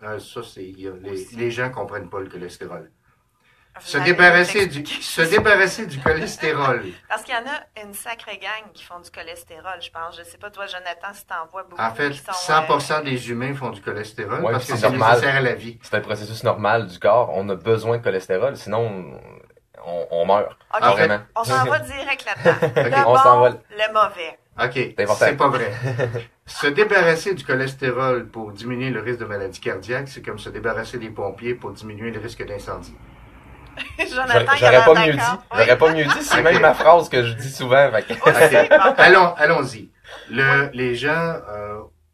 Ça, les gens ne comprennent pas le cholestérol. Vous Se allez débarrasser du cholestérol. Parce qu'il y en a une sacrée gang qui font du cholestérol, je pense. Je sais pas, toi, Jonathan, si t'en vois beaucoup En fait, qui sont... 100% des humains font du cholestérol Ouais, parce puis que c'est c'est normal. nécessaire à la vie. C'est un processus normal du corps. On a besoin de cholestérol, sinon on meurt. Ok, Carrément. on s'en va direct là-dedans. Ok. Le On bon, s'envole. le mauvais. OK, C'est important. c'est pas vrai. Se débarrasser du cholestérol pour diminuer le risque de maladie cardiaque, c'est comme se débarrasser des pompiers pour diminuer le risque d'incendie. Jonathan, il a J'aurais l'air pas mieux dit. d'accord. J'aurais pas mieux dit. C'est Ok. même ma phrase que je dis souvent. Fait que- Aussi, bon. Allons-y. Les gens,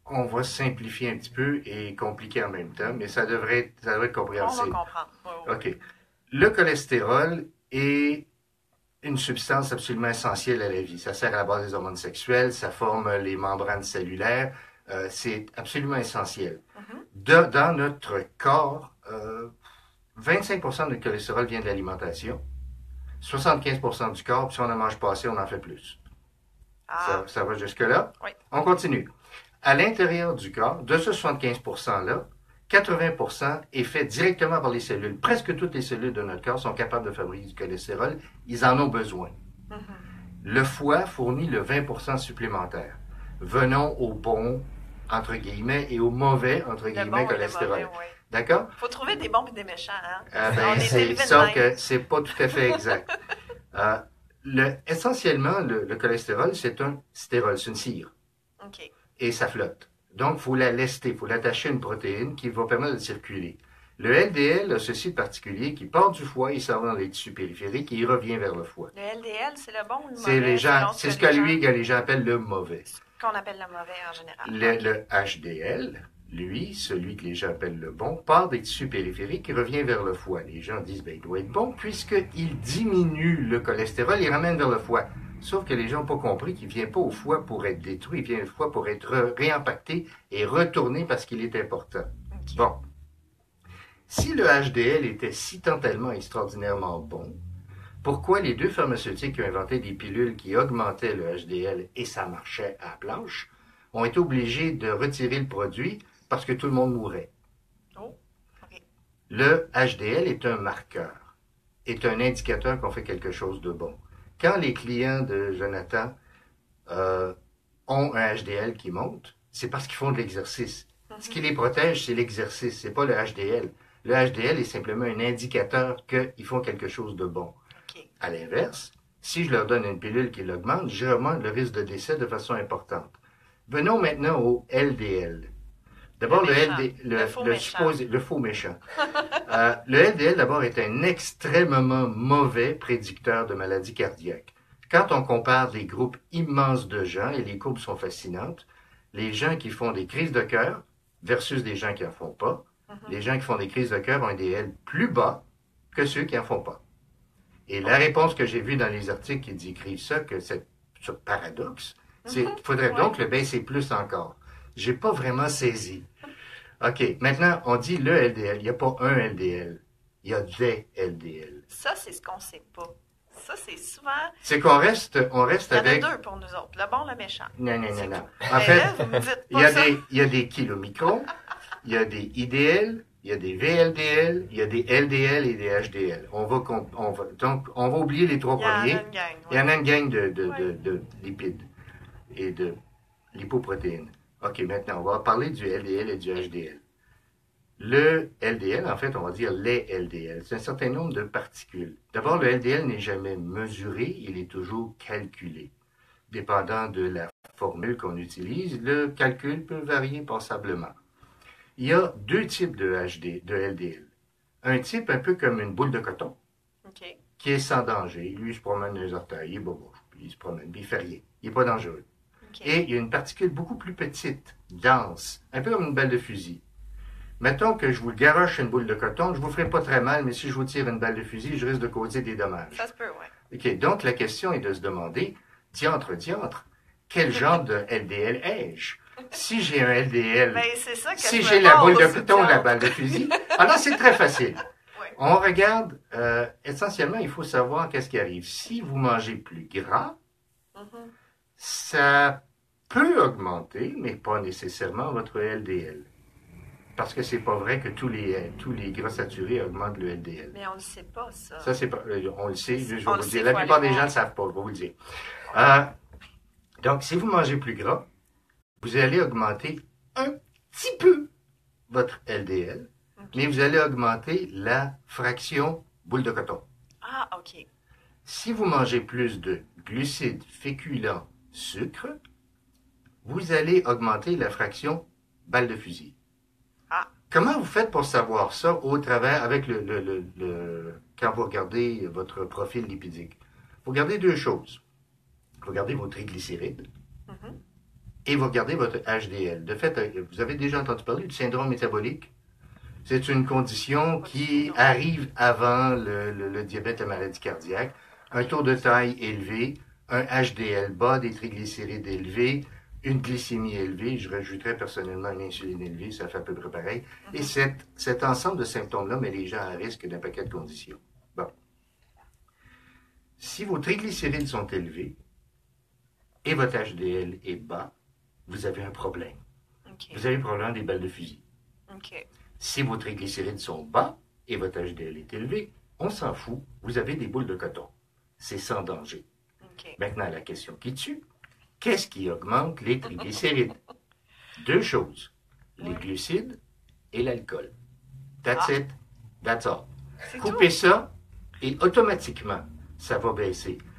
on va simplifier un petit peu et compliquer en même temps, mais ça devrait être On va compréhensible. comprendre. Oui, oui. OK. Le cholestérol est une substance absolument essentielle à la vie. Ça sert à la base des hormones sexuelles, ça forme les membranes cellulaires. C'est absolument essentiel. Dans notre corps, 25% de notre cholestérol vient de l'alimentation, 75% du corps, puis si on en mange pas assez, on en fait plus. Ah, Ça va jusque-là? Oui. On continue. À l'intérieur du corps, de ce 75%-là, 80% est fait directement par les cellules. Presque toutes les cellules de notre corps sont capables de fabriquer du cholestérol. Ils en ont besoin. Le foie fournit le 20% supplémentaire. Venons au bon, entre guillemets, et au mauvais, entre le guillemets, bon et le cholestérol. mauvais, oui. D'accord? Faut trouver des bons et des méchants, hein? Ben, On est c'est élevé de ça même. que c'est pas tout à fait exact. Essentiellement, le cholestérol, c'est un stérol, c'est une cire. OK. Et ça flotte. Donc, il faut la lester, il faut l'attacher à une protéine qui va permettre de circuler. Le LDL a ceci de particulier qui part du foie, il s'en va dans les tissus périphériques et il revient vers le foie. Le LDL, c'est le bon ou le C'est mauvais? c'est ce que les gens appellent le mauvais. Qu'on appelle le mauvais en général. Le HDL, lui, celui que les gens appellent le bon, part des tissus périphériques et revient vers le foie. Les gens disent, ben, il doit être bon puisqu'il diminue le cholestérol, il ramène vers le foie. Sauf que les gens n'ont pas compris qu'il ne vient pas au foie pour être détruit, il vient au foie pour être réimpacté et retourné parce qu'il est important. OK. Bon. Si le HDL était si tant tellement extraordinairement bon, pourquoi les deux pharmaceutiques qui ont inventé des pilules qui augmentaient le HDL et ça marchait à la planche, ont été obligés de retirer le produit parce que tout le monde mourait? Oh, OK. Le HDL est un marqueur, est un indicateur qu'on fait quelque chose de bon. Quand les clients de Jonathan ont un HDL qui monte, c'est parce qu'ils font de l'exercice. Ce qui les protège, c'est l'exercice, c'est pas le HDL. Le HDL est simplement un indicateur qu'ils font quelque chose de bon. OK. À l'inverse, si je leur donne une pilule qui l'augmente, j'augmente le risque de décès de façon importante. Venons maintenant au LDL. D'abord, Le méchant. Le faux méchant. le faux méchant. Le LDL, d'abord, est un extrêmement mauvais prédicteur de maladies cardiaques. Quand on compare des groupes immenses de gens, et les courbes sont fascinantes, les gens qui font des crises de cœur versus des gens qui n'en font pas, les gens qui font des crises de cœur ont un LDL plus bas que ceux qui n'en font pas. Et la réponse que j'ai vue dans les articles qui décrivent ça, que c'est ce paradoxe, c'est qu'il faudrait donc le baisser plus encore. J'ai pas vraiment saisi. OK, maintenant, on dit le LDL. Il n'y a pas un LDL. Il y a des LDL. Ça, c'est ce qu'on sait pas. Ça, c'est souvent... C'est qu'on reste Il y en avec... a deux pour nous autres. Le bon, le méchant. Non, non, C'est non, non. tout. En Mais fait, là, vous me dites il y pas a ça. il y a des kilomicrons, il y a des IDL, il y a des VLDL, il y a des LDL et des HDL. Donc, on va oublier les trois Il y en a premiers. une gang. Il y en a une gang Ouais. de lipides et de lipoprotéines. OK, maintenant, on va parler du LDL et du HDL. Le LDL, en fait, on va dire les LDL. C'est un certain nombre de particules. D'abord, le LDL n'est jamais mesuré, il est toujours calculé. Dépendant de la formule qu'on utilise, le calcul peut varier passablement. Il y a deux types de LDL. Un type un peu comme une boule de coton, OK. qui est sans danger. Lui, il se promène dans les orteils, il est bobo, puis il se promène, puis il fait rien. Il n'est pas dangereux. OK. Et il y a une particule beaucoup plus petite, dense, un peu comme une balle de fusil. Mettons que je vous garoche une boule de coton, je vous ferai pas très mal, mais si je vous tire une balle de fusil, je risque de causer des dommages. Ça se peut, oui. OK, donc la question est de se demander, diantre, quel genre de LDL ai-je? Si j'ai un LDL, Ben, c'est ça que si je j'ai me la boule de pose, coton, la Diane. balle de fusil, alors c'est très facile. Oui. On regarde, essentiellement, il faut savoir qu'est-ce qui arrive. Si vous mangez plus gras, Mhm. ça peut augmenter, mais pas nécessairement votre LDL. Parce que c'est pas vrai que tous les gras saturés augmentent le LDL. Mais on le sait pas, ça. Ça, c'est pas, on le sait, je vais On vous le le sait, dire. La faut plupart aller des gens voir. ne le savent pas, je vais vous le dire. Euh, donc, si vous mangez plus gras, vous allez augmenter un petit peu votre LDL, OK. mais vous allez augmenter la fraction boule de coton. Ah, OK. Si vous mangez plus de glucides, féculents, sucre, vous allez augmenter la fraction balle de fusil. Ah. Comment vous faites pour savoir ça au travers, avec quand vous regardez votre profil lipidique? Vous regardez deux choses. Vous regardez vos triglycérides Mhm. et vous regardez votre HDL. De fait, vous avez déjà entendu parler du syndrome métabolique? C'est une condition qui arrive avant le diabète, la maladie cardiaque. Un taux de taille élevé, un HDL bas, des triglycérides élevés, une glycémie élevée, je rajouterais personnellement une insuline élevée, ça fait à peu près pareil. Et cet ensemble de symptômes-là met les gens à risque d'un paquet de conditions. Bon. Si vos triglycérides sont élevés et votre HDL est bas, vous avez un problème. OK. Vous avez le problème des balles de fusil. OK. Si vos triglycérides sont bas et votre HDL est élevé, on s'en fout, vous avez des boules de coton. C'est sans danger. OK. Maintenant, la question qui tue, qu'est-ce qui augmente les triglycérides? Deux choses, les glucides et l'alcool. That's it, that's all. C'est tout. Coupez ça et automatiquement, ça va baisser.